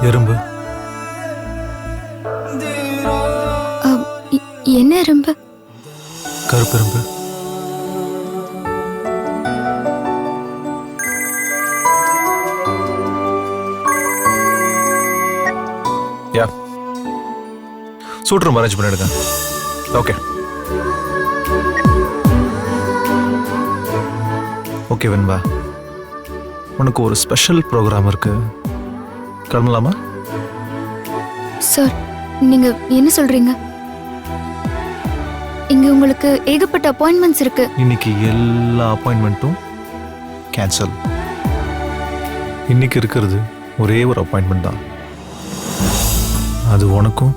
எறும்பு. என்ன எறும்பு? கருப்பெரும்பு. யா, சூட் ரூம் அரேஞ்ச் பண்ணிடுங்க. ஓகே ஓகே வெண்பா, உனக்கு ஒரு ஸ்பெஷல் ப்ரோக்ராம் இருக்கு, கிளம்பலாமா? சார், நீங்க என்ன சொல்றீங்க? இங்க உங்களுக்கு ஏகப்பட்ட அப்பாயின்மெண்ட்ஸ் இருக்கு. இன்னைக்கு எல்லா அப்பாயின்மெண்ட்டும் கேன்சல். இன்னைக்கு இருக்கிறது ஒரே ஒரு அப்பாயின்மெண்ட் தான், அது உனக்கும்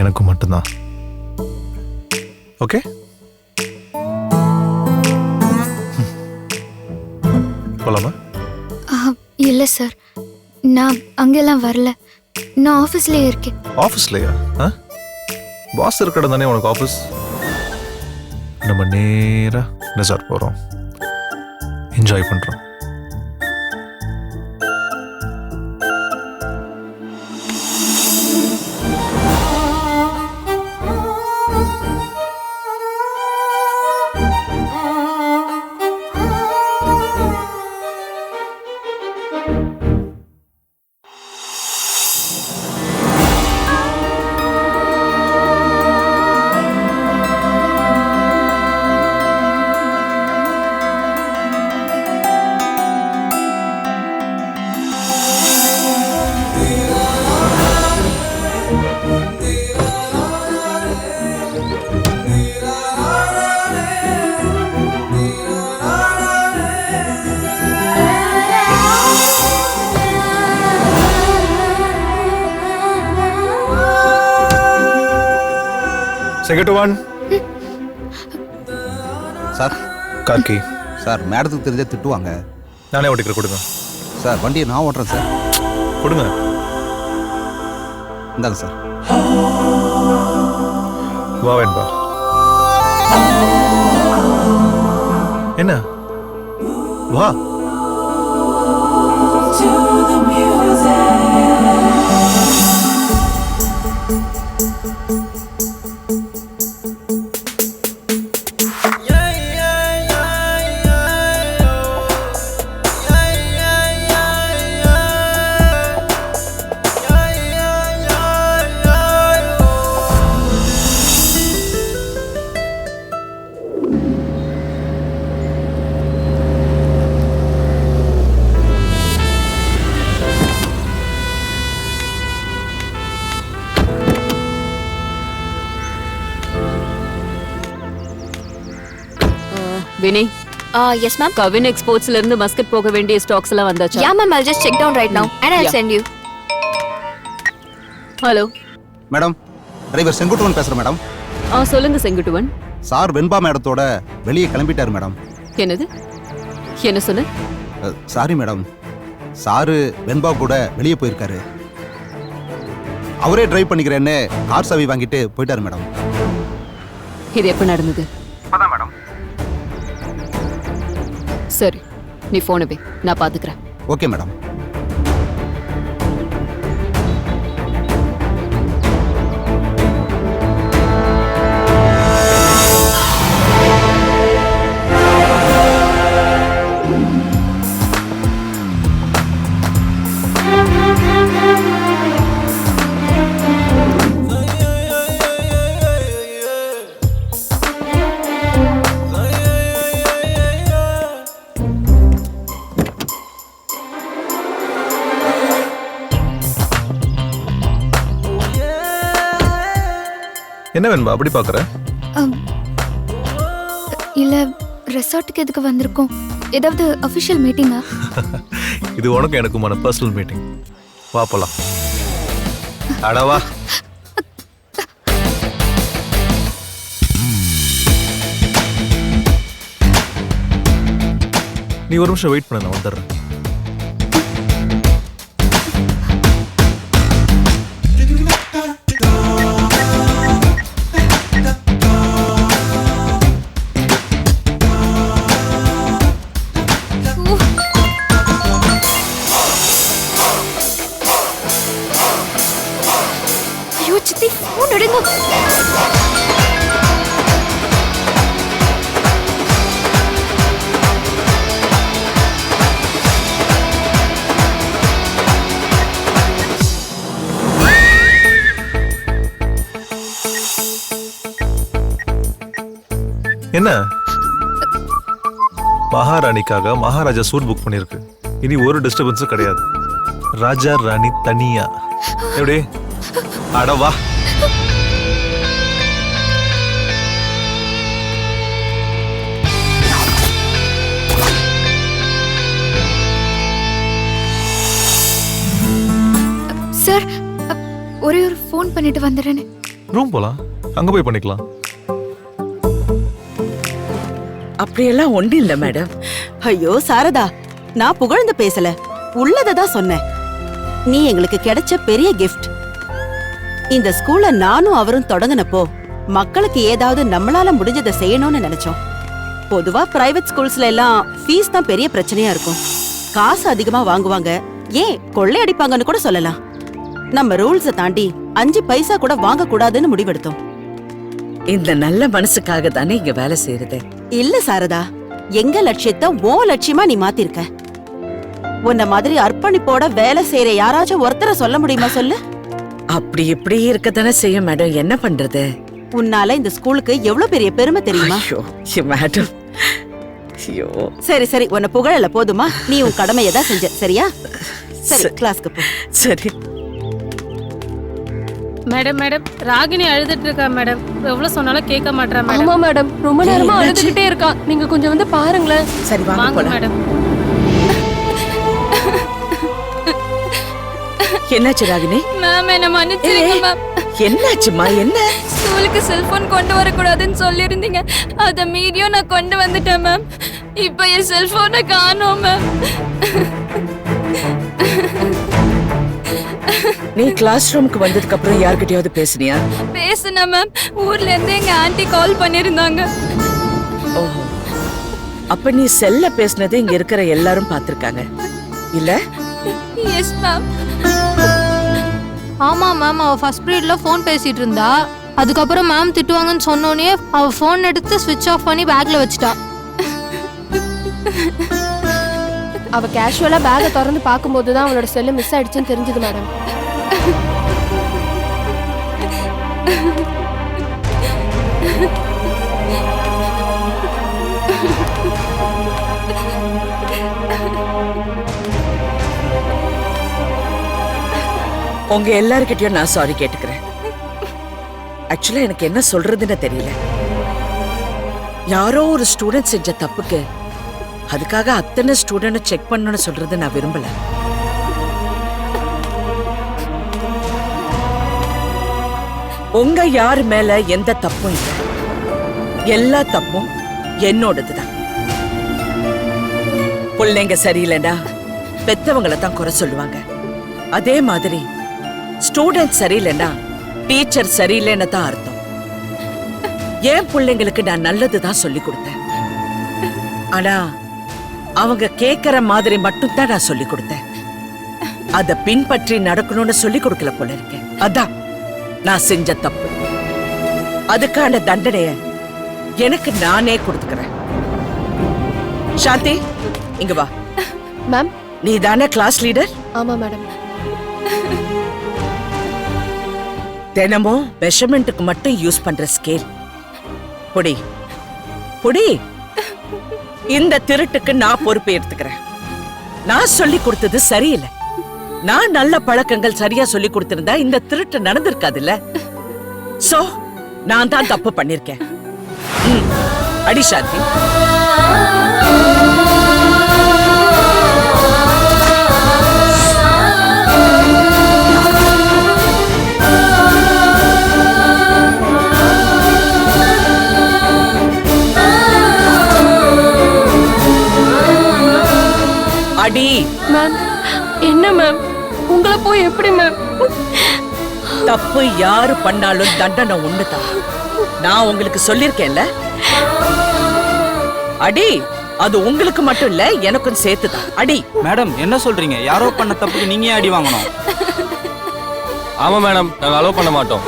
எனக்கும் மட்டும்தான். ஓகே, போலாமா? இல்ல சார், நான் அங்கெல்லாம் வரல. நான் ஆபீஸ்லயே இருக்கேன். ஆஃபீஸ்லையா? பாஸ் இருக்கிற தானே உனக்கு ஆஃபீஸ். நம்ம நேரா ரெசார்ட் போகிறோம், என்ஜாய் பண்ணுறோம். Second one sir. காக்கி சார், மேடத்துக்கு தெரிஞ்ச திட்டுவாங்க. நானே ஓட்டிக்கிற, கொடுங்க சார். வண்டியை நான் ஓட்டுறேன் சார். கொடுங்க. இந்தாங்க சார். வா வெண்பா. என்ன வா. வினி. Yes ma'am. கவின் எக்ஸ்போர்ட்ஸ்ல இருந்து மஸ்கட் போக வேண்டிய ஸ்டாக்ஸ் எல்லாம் வந்தாச்சா? Yeah ma'am, I'll just check down right now and I'll send you. Hello madam, driver Senguttuvan பேசுகிறேன் மேடம். சொல்லுங்க செங்குட்டுவன். சார் வெண்பா மேடத்தோட வெளியே கிளம்பிட்டாரு மேடம். என்னது? என்ன சொன்ன? சாரி மேடம், சாரு வெண்பா கூட வெளியே போயிருக்காரு. அவரே டிரைவ் பண்ணிக்கிறேன்னு கார் சாவி வாங்கிட்டு போயிட்டாரு மேடம். இது எப்ப நடந்தது? அதான் மேடம். சரி, நீ போன வை, நான் பாத்துக்கிறேன். Okay madam. என்ன வேணுமா அப்படி பாக்குற? இல்ல, ரெசார்ட்டுக்கு எதுக்கு வந்திருக்கோம்? ஏதாவது அபிஷியல் மீட்டிங்கா? இது உனக்கு எனக்குமான பர்சனல் மீட்டிங். வா போலாம். அடவா. நீ ஒரு நிமிஷம் வெயிட் பண்ண, நான் வந்துடுறேன். ஐயோ சித்தி ஃபோன் எடுங்க. என்ன மகாராணிக்காக மகாராஜா சூட் புக் பண்ணிருக்கு. இனி ஒரு டிஸ்டர்பன்ஸும் கிடையாது. ராஜா ராணி தனியா எப்படி அடவா. சார் ஒரே ஒரு ஃபோன் பண்ணிட்டு வந்துடுறேன்னு. ரூம் போலாம், அங்க போய் பண்ணிக்கலாம். அப்படியெல்லாம் ஒண்ணு இல்ல மேடம். ஐயோ சாரதா, நான் புகழ்ந்து பேசல, உள்ளதான் சொன்னேன். நீ எங்களுக்கு கிடைச்ச பெரிய கிஃப்ட். இந்த ஸ்கூல்ல நானும் அவரும் தொடங்கினப்போ மக்களுக்கு ஏதாவது நம்மளால முடிஞ்சதை செய்யணும்னு நினைச்சோம். பொதுவா பிரைவேட் ஸ்கூல்ஸ்ல எல்லாம் ஃபீஸ் தான் பெரிய பிரச்சனையா இருக்கும். காசு அதிகமா வாங்குவாங்க, ஏன் கொள்ளையடிப்பாங்கன்னு கூட சொல்லலாம். நம்ம ரூல்ஸை தாண்டி 5 பைசா கூட வாங்க கூடாதுன்னு முடிவெடுத்தோம். இந்த நல்ல மனசுக்காக தானே இங்க வேலை செய்யறது. இல்ல சாரதா, எங்க லட்சியத்தை ஓ லட்சியமா நீ மாத்திருக்க. உன்ன மாதிரி அர்ப்பணிப்போட வேலை செய்யற யாராச்சும் ஒருத்தரை சொல்ல முடியுமா சொல்லு? அப்படி இப்படி இருக்கத்தானே செய்ய மேடம், என்ன பண்றது? உன்னால இந்த ஸ்கூலுக்கு எவ்வளவு பெரிய பெருமை தெரியுமா? ஐயோ மேடம், ஐயோ. சரி சரி, உன்னை புகழல போதுமா? நீ உன் கடமையை தான் செஞ்ச, சரியா? சரி, கிளாஸ்க்கு போ. சரி மேடம் மேடம், ராகினி அழுதுட்டு இருக்கா மேடம். எவ்வளவு சொன்னாலும் கேட்க மாட்டா மேடம். ஆமா மேடம், ரொம்ப நேரமா அழுதுகிட்டே இருக்கா. நீங்க கொஞ்சம் வந்து பாருங்களேன். சரி வாங்க வாங்க போலாம். மேடம். என்னாச்சு ராகினி? மேம் என்ன மன்னிச்சிருங்க மேம். என்னாச்சுமா? என்ன? ஸ்கூலுக்கு செல்போன் கொண்டு வரக்கூடாதுன்னு சொல்லியிருந்தீங்க, அதை மீறியும் நான் கொண்டு வந்துட்டேன் மேம். இப்போ என் செல்போனை காணோம் மேம். நீ கிளாஸ் ரூமுக்கு வந்ததுக்கு அப்புறம் யார்கிட்டயாவது பேசுனியா? பேசுனேன் மேம். ஊர்ல இருந்து எங்க ஆன்ட்டி கால் பண்ணிருந்தாங்க. ஓஹோ, அப்ப நீ செல்ல பேசுனது இங்க இருக்கிற எல்லாரும் பாத்திருக்காங்க இல்ல? Yes ma'am. ஆமா மேம், அவ ஃபர்ஸ்ட் பீரியட்ல ஃபோன் பேசிட்டு இருந்தா. அதுக்கப்புறம் மேம் திட்டுவாங்கன்னு சொன்னோனே அவ ஃபோன் எடுத்து ஸ்விட்ச் ஆஃப் பண்ணி பேக்ல வச்சிட்டா. அவ கேஷுவலா பேக்கை திறந்து பார்க்கும்போது தான் அவளோட செல்லு மிஸ் ஆயிடுச்சுன்னு தெரிஞ்சது மேடம். உங்க எல்லார்கிட்டயும் நான் சாரி கேட்டுக்கிறேன். ஆக்சுவலா எனக்கு என்ன சொல்றதுன்னு தெரியல. யாரோ ஒரு ஸ்டூடெண்ட் செஞ்ச தப்புக்கு அதுக்காக அத்தனை ஸ்டூடெண்ட் செக் பண்ணணும்னு சொல்றது நான் விரும்பல. உங்க யாரு மேல எந்த தப்பும் இல்லை. எல்லா தப்பும் என்னோடதுதான். பிள்ளைங்க சரியில்லைண்டா பெத்தவங்களை தான் குறை சொல்லுவாங்க. அதே மாதிரி ஸ்டூடெண்ட் சரியில்லைன்னா டீச்சர் சரியில்லைன்னு தான் அர்த்தம். என் பிள்ளைங்களுக்கு நான் நல்லதுதான் சொல்லி கொடுத்தேன். ஆனா அவங்க கேக்குற மாதிரி மட்டும் தான் நான் சொல்லி கொடுத்தேன். அத பின்பற்றி நடக்கணும்னு சொல்லி கொடுக்கல போல இருக்கேன். அதான் நான் செஞ்ச தப்பு. அதுக்கான தண்டனைய எனக்கு நானே கொடுத்துக்கிறேன். சாந்தி, இங்க வா. மேம். நீ தானே கிளாஸ் லீடர்? ஆமா மேடம். தினமும் மெஷர்மெண்ட்டுக்கு மட்டும் யூஸ் பண்ற ஸ்கேல் புடி புடி. இந்த திருட்டுக்கு நான் பொறுப்பு எடுத்துக்கிறேன். நான் சொல்லி கொடுத்தது சரியில்லை. நான் நல்ல பழக்கங்கள் சரியா சொல்லி கொடுத்திருந்தா இந்த திருட்டு நடந்திருக்காதுல்ல. சோ நான் தான் தப்பு பண்ணிருக்கேன். அடி சாந்தி. அடி. மேம், என்ன மேம், உங்களை போய் எப்படி மேம்? தப்பு யாரு பண்ணாலும் தண்டனை ஒண்ணுதான். நான் உங்களுக்கு சொல்லிருக்கேன்ல. அடி. அது உங்களுக்கு மட்டும் இல்ல, எனக்கும் சேர்த்துதான். அடி. மேடம் என்ன சொல்றீங்க? யாரோ பண்ண தப்புக்கு நீங்க அடி வாங்கணும். ஆமா மேடம், நாங்க அலோவ் பண்ண மாட்டோம்.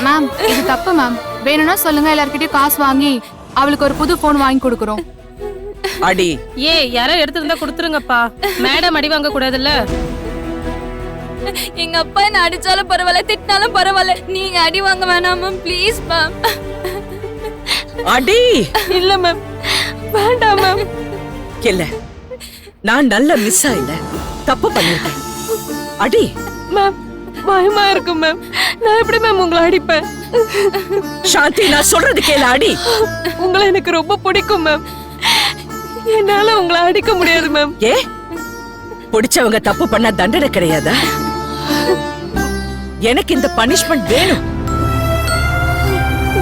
மேம் இது தப்பு மேம். வேணும்னா சொல்லுங்க, எல்லார்கிட்டயும் காசு வாங்கி அவளுக்கு ஒரு புது போன் வாங்கி கொடுக்குறோம். அடி யாரோ எடுத்திருந்தா கொடுத்துருங்கப்பா. மேடம் அடி வாங்க கூடாதுல்ல. எங்க அப்பா என்ன அடிச்சாலும் பரவாயில்ல, திட்டினாலும் பரவாயில்ல, நீங்க அடி வாங்க வேணாம் மேம், ப்ளீஸ் மேம். அடி இல்ல மேம், வேண்டாம் மேம். இல்ல, நான் நல்ல மிஸ் ஆயில, தப்பு பண்ணிருக்கேன். அடி மேம் பயமா இருக்கு மேம். நான் எப்படி மேம் உங்களை அடிப்பேன்? சாந்தி, நான் சொல்றது கேளு. அடி. உங்களை எனக்கு ரொம்ப பிடிக்கும் மேம். என்னால உங்களை அடிக்க முடியாது மேம். ஏ, பிடிச்சவங்க தப்பு பண்ண தண்டனை கிடையாதா? எனக்கு இந்த பனிஷ்மெண்ட் வேணும்.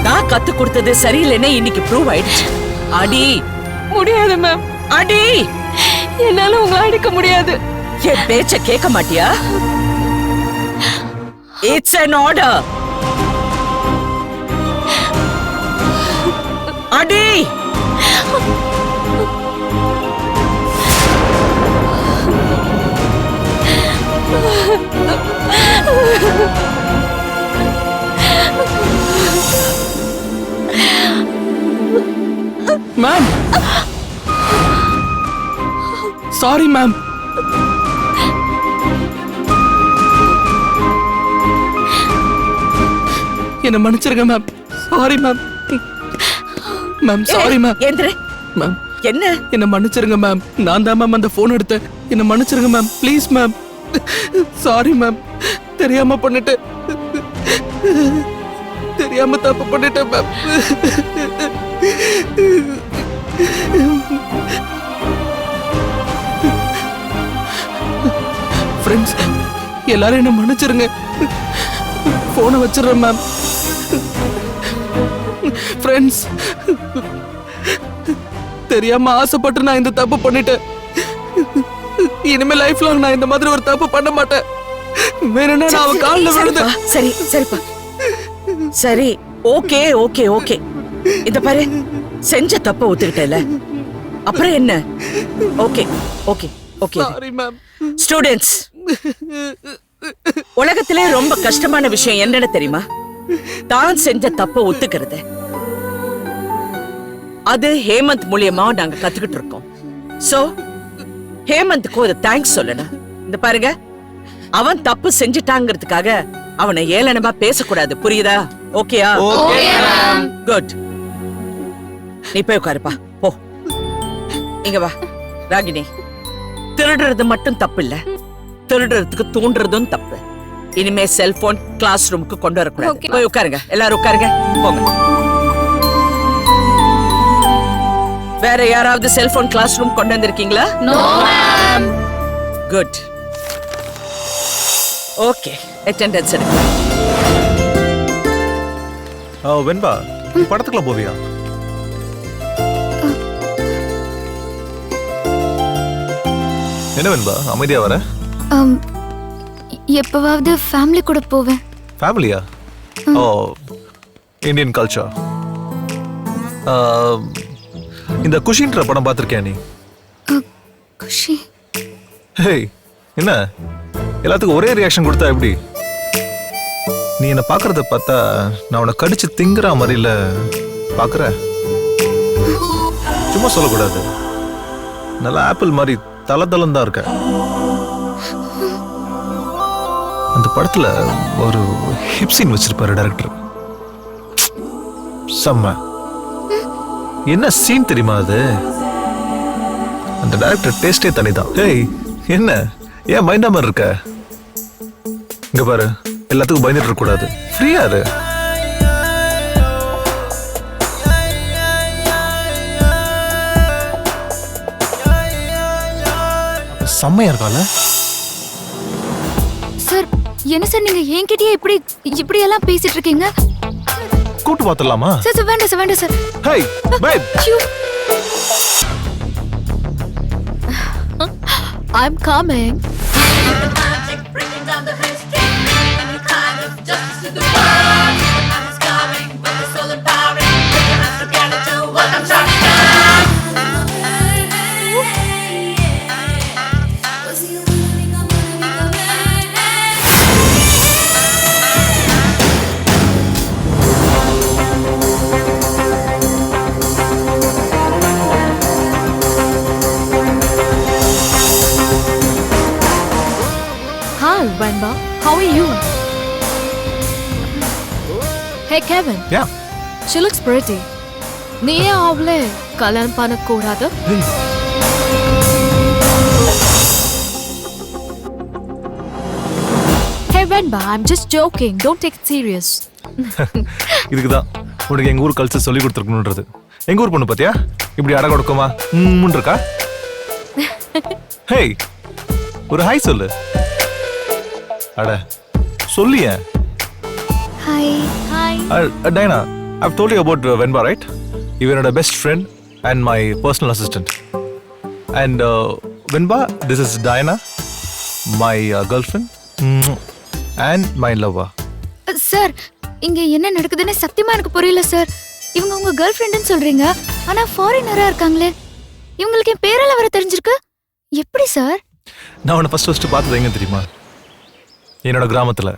நான் கத்து கொடுத்தது சரியில்லைன்னு இன்னைக்கு ப்ரூவ் ஆயிடுச்சு. அடி. முடியாது மேம். அடி. என்னால உங்களை அடிக்க முடியாது. என் பேச்ச கேட்க மாட்டியா? It's an order. அடி. Ma'am sorry ma'am. என்ன மன்னிச்சிருங்க ma'am. Sorry ma'am. Ma'am sorry ma'am. எந்திர. மேம் என்ன? என்ன மன்னிச்சிருங்க மேம். நான் தான் மேம் அந்த போன் எடுத்தேன். என்ன மன்னிச்சிருங்க ma'am, please ma'am. Sorry ma'am, தெரியாம பண்ணிட்டேன். தெரியாம தப்பு பண்ணிட்டேன் மேம். ஃப்ரெண்ட்ஸ் எல்லாரும் என்ன மன்னிச்சிருங்க. போனை வச்சிடுறேன் மேம். ஃப்ரெண்ட்ஸ் தெரியாம ஆசைப்பட்டு நான் இந்த தப்பு பண்ணிட்டேன். இனிமே லைஃப் லாங் நான் இந்த மாதிரி ஒரு தப்பு பண்ண மாட்டேன். வேணும்னா நான் அவ கால்ல விழுந்தேன். சரி சரிப்பா, சரி, ஓகே ஓகே ஓகே. இத பாரு, செஞ்ச தப்ப ஒத்துக்கிட்டல, அப்புறம் என்ன? Okay okay okay. Sorry ma'am. Students, உலகத்திலே ரொம்ப கஷ்டமான விஷயம் என்னன்னு தெரியுமா? தான் செஞ்ச தப்ப ஒத்துக்கிறது. அது ஹேமந்த் மூலியமா நாங்க கத்துக்கிட்டு இருக்கோம். சோ ஹேமந்த்க்கு ஒரு தேங்க்ஸ் சொல்லணும். இந்த பாருங்க, அவன் தப்பு செஞ்சிட்டாங்கிறதுக்காக அவனை ஏளனமா பேசக்கூடாது, புரியுதா? ஓகேயா? குட். நீ போய் உட்காருப்பா, போ. இங்க வா ராகினி. திருடுறது மட்டும் தப்பு இல்ல, திருடுறதுக்கு தூண்டுறதும் தப்பு. இனிமே செல்போன் கிளாஸ் ரூமுக்கு கொண்டு வரக்கூடாது. போய் உட்காருங்க, எல்லாரும் உட்காருங்க, போங்க. வேற யாராவது செல்போன் கிளாஸ் ரூம் கொண்டு வந்திருக்கீங்களா? No ma'am. Good. Okay, attendance எடுங்க. வெண்பா, நீ படத்துக்குலாம் போவியா? என்ன வெண்பா அமைதியா வர? எப்பவாவது ஃபேமிலி கூட போவேன். ஃபேமிலியா? ஓ, இந்தியன் கல்ச்சர். இந்த குஷின்ற படம் பார்த்திருக்கியா நீ? குஷி. ஹேய், என்ன எல்லாத்துக்கும் ஒரே ரியாக்ஷன் கொடுத்தா எப்படி? நீ என்ன பாக்குறத பார்த்தா நான் உன்னை கடிச்சு திங்குற மாதிரில பாக்குற. சும்மா சொல்லக்கூடாது. நல்லா ஆப்பிள் மாதிரி தளதளம் தான் இருக்க. அந்த படத்துல ஒரு ஹிப் சீன் வச்சிருப்பாரு டைரக்டர். செம்ம. என்ன சீன் தெரியுமா அது? அந்த டைரக்டர் டேஸ்டே தனிதான். ஏய், என்ன ஏன் மைண்டாம இருக்க? இங்க பாரு, எல்லாத்துக்கும் பயந்துட்டு இருக்க கூடாது. ஃப்ரீயா இரு. செம்மையா இருக்கால? சார், என்ன சார் நீங்க என்கிட்டயே இப்படி எல்லாம் பேசிட்டு இருக்கீங்க? கூட்டு பாத்துடலாமா? சார் வேண்டாம் சார், வேண்டாம் sir. Hey babe, I'm coming. Hey Kevin, Yeah. she looks pretty. நீ ஏன் அவளே கல்யாணம் பண்ணக்கூடாது? Hey Venba, I'm just joking. Don't take it serious. இதுக்கு தான் உனக்கு எங்க ஊர் கல்ச்சர் சொல்லி கொடுத்துருக்கணுன்றது. எங்க ஊர் பொண்ணு பாத்தியா இப்படி அடை கொடுக்குமா இருக்கா? ஹேய் ஒரு ஹாய் சொல்லு. அட சொல்லியே. Hi. Diana, I've told you about Venba, right? You are my best friend and my personal assistant. And Venba, this is Diana, my girlfriend and my lover. Sir இங்க என்ன நடக்குதுன்னு சத்தியமா எனக்கு புரியல சார். இவங்க உங்க கேர்ள் ஃப்ரெண்டுன்னு சொல்றீங்க, ஆனா ஃபாரினரா இருக்காங்களே. இவங்களுக்கு என் பேரால வர தெரிஞ்சிருக்கு. எப்படி சார்? நான் உன்னை ஃபர்ஸ்ட் பார்த்தது எங்க தெரியுமா? என்னோட கிராமத்துல.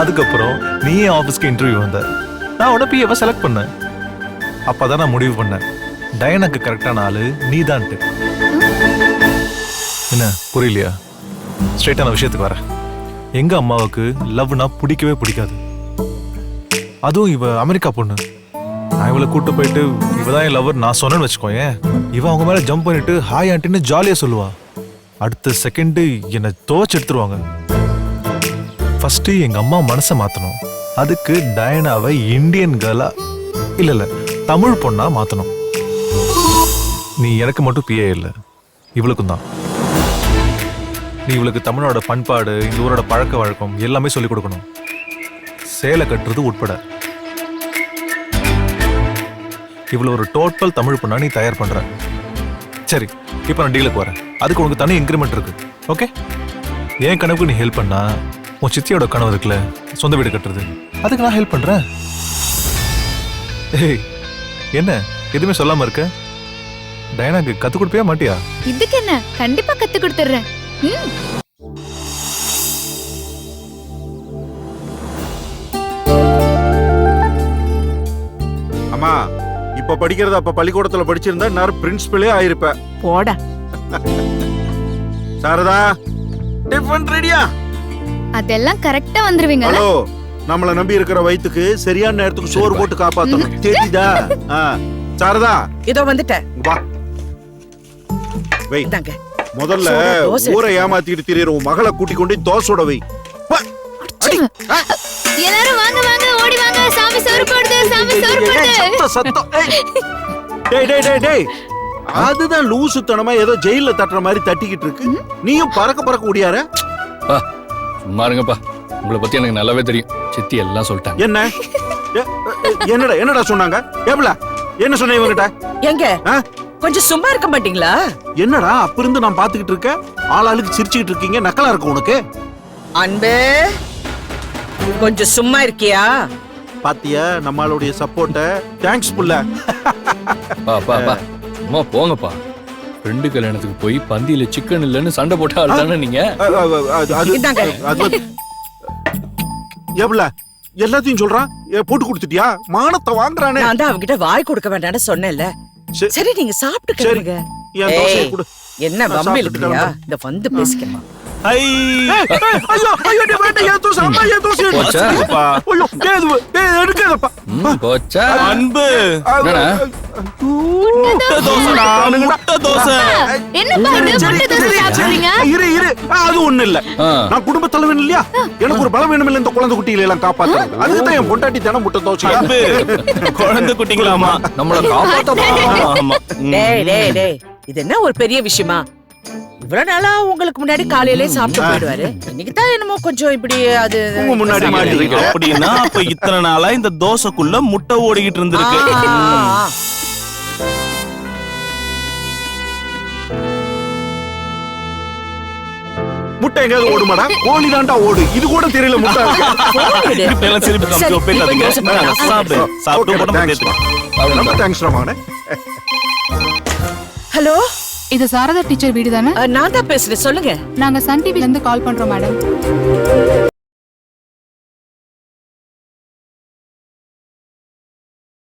அதுக்கப்புறம் நீ ஏன் ஆஃபீஸ்க்கு இன்டர்வியூ வந்த, நான் உன்னை பிஏவை செலக்ட் பண்ணேன். அப்பதான் நான் முடிவு பண்ணேன் டயனாக்கு கரெக்டான ஆளு நீதான்ட்டு. என்ன புரியலையா? ஸ்ட்ரெயிட்டான விஷயத்துக்கு வர. எங்க அம்மாவுக்கு லவ்னா பிடிக்கவே பிடிக்காது. அதுவும் இவ அமெரிக்கா பொண்ணு. நான் இவளை கூட்டு போயிட்டு இவதான் என் லவர் நான் சொன்னேன்னு வச்சுக்கோயேன், இவ அவங்க மேல ஜம்ப் பண்ணிட்டு ஹாய் ஆண்டின்னு ஜாலியா சொல்லுவா. அடுத்த செகண்ட் என்னை துவச்சு எடுத்துருவாங்க. ஃபர்ஸ்ட் எங்க அம்மா மனசை மாத்தணும். அதுக்கு டயனாவை இந்தியன் கேர்ளா இல்ல தமிழ் பொண்ணா மாத்தணும். நீ எனக்கு மட்டும் பிஏ இல்ல, இவளுக்கும் தான். நீ இவளுக்கு தமிழோட பண்பாடு, இந்த ஊரோட பழக்க வழக்கம் எல்லாமே சொல்லிக் கொடுக்கணும். சேலை கட்டுறது உட்பட. இவ்வளவு ஒரு டோட்டல் தமிழ் பொண்ணா நீ தயார் பண்ற. சரி, இப்ப நான் டீலுக்கு வரேன். அதுக்கு உனக்கு தனி இன்கிரிமெண்ட் இருக்கு. ஓகே? என் கனவுக்கு நீ ஹெல்ப் பண்ணா உன் சித்தியோட கனவு இருக்குல்ல, சொந்த வீடு கட்டுறது, அதுக்கு நான் ஹெல்ப் பண்றேன். ஏய் என்ன எதுவுமே சொல்லாம இருக்க? டயனாக்கு கத்து கொடுப்பியா மாட்டியா? இதுக்கு என்ன, கண்டிப்பா கத்து கொடுத்துறேன். அம்மா இப்ப படிக்கிறத அப்ப பள்ளிக்கூடத்துல படிச்சிருந்தா நான் பிரின்சிபலே ஆயிருப்ப. போடா. சாரதா, டிஃபன் ரெடியா? அதெல்லாம் கரெக்டா வந்துருவீங்க. ஹலோ, நம்மள நம்பி இருக்கிற வயித்துக்கு சரியான நேரத்துக்கு சோறு போட்டு காப்பாத்தணும். தெரியுதா? சாரதா, இதோ வந்துட்டேன். வா. வை. முதல்ல ஊரை ஏமாத்திட்டு திரியற உன் மகளை கூட்டி கொண்டு தோசையோட வை. எல்லாரும் வாங்க வாங்க, ஓடி வாங்க. சாமி சோறு போடுது, சாமி சோறு போடுது. சத்தம். டேய் டேய் டேய் டேய். அதுதான் லூசுத்தனமா ஏதோ ஜெயில தட்டுற மாதிரி தட்டிக்கிட்டு இருக்கு. நீயும் பறக்க பறக்க ஓடியார. சும்மா இருங்கப்பா, உங்களை பத்தி எனக்கு நல்லாவே தெரியும். சித்தி எல்லாம் சொல்லிட்டாங்க. என்ன என்னடா என்னடா சொன்னாங்க? ஏப்ல என்ன சொன்ன இவங்கிட்ட? எங்க கொஞ்சம் சும்மா இருக்க மாட்டீங்களா? என்னடா அப்ப இருந்து நான் பாத்துக்கிட்டு இருக்கேன், ஆளாளுக்கு சிரிச்சுக்கிட்டு இருக்கீங்க. நக்கலா இருக்கு உனக்கு? அன்பே, கொஞ்சம் சும்மா இருக்கியா? பாத்தியா நம்மளுடைய சப்போர்ட்ட? தேங்க்ஸ் புள்ள. பா பா பா அம்மா போங்கப்பா. ஃப்ரெண்டு கல்யாணத்துக்கு போய் பந்தியில சிக்கன் இல்லன்னு சண்டை போட்ட ஆள் தானே நீங்க? எவ்வளவு எல்லாத்தையும் சொல்றான், போட்டு கொடுத்துட்டியா? மானத்தை வாங்குறானே. நான் தான் அவங்கிட்ட வாய் கொடுக்க வேண்டாம்னு சொன்னேன்ல. சரி நீங்க சாப்பிட்டு கேளுங்க. என்ன வம்பு இல்லையா? இந்த வந்து பேசிக்கலாம். அன்பு அது ஒண்ணு இல்ல, நான் குடும்ப தலைவன் இல்லையா, எனக்கு ஒரு பலம் வேணும் இல்ல இந்த குழந்தை குட்டிகளை எல்லாம் காப்பாத்துறது. அதுக்குதான் என் பொண்டாட்டி தினம் முட்டை தோசை. குழந்தை குட்டிங்களாமா நம்மள காப்பாத்த. இது என்ன ஒரு பெரிய விஷயமா? இவ்வளவு நாளா உங்களுக்கு முன்னாடி காலையிலே சாப்பிட்டு போயிடுவாரு. இன்னைக்கு தான் என்னமோ கொஞ்சம் இப்படி அது முன்னாடி அப்படின்னா அப்ப இத்தனை நாளா இந்த தோசைக்குள்ள முட்டை ஓடிக்கிட்டு இருந்திருக்கு. முட்டை எங்கேயாவது ஓடுமாடா? கோழி தாண்டா ஓடு. இது கூட தெரியல முட்டை. ரொம்ப தேங்க்ஸ் மகனே. ஹலோ, இது சாரதா டீச்சர் வீடு தானே? நான் தான் பேசுறேன், சொல்லுங்க. நாங்க சன் டிவில இருந்து கால் பண்றோம் மேடம்.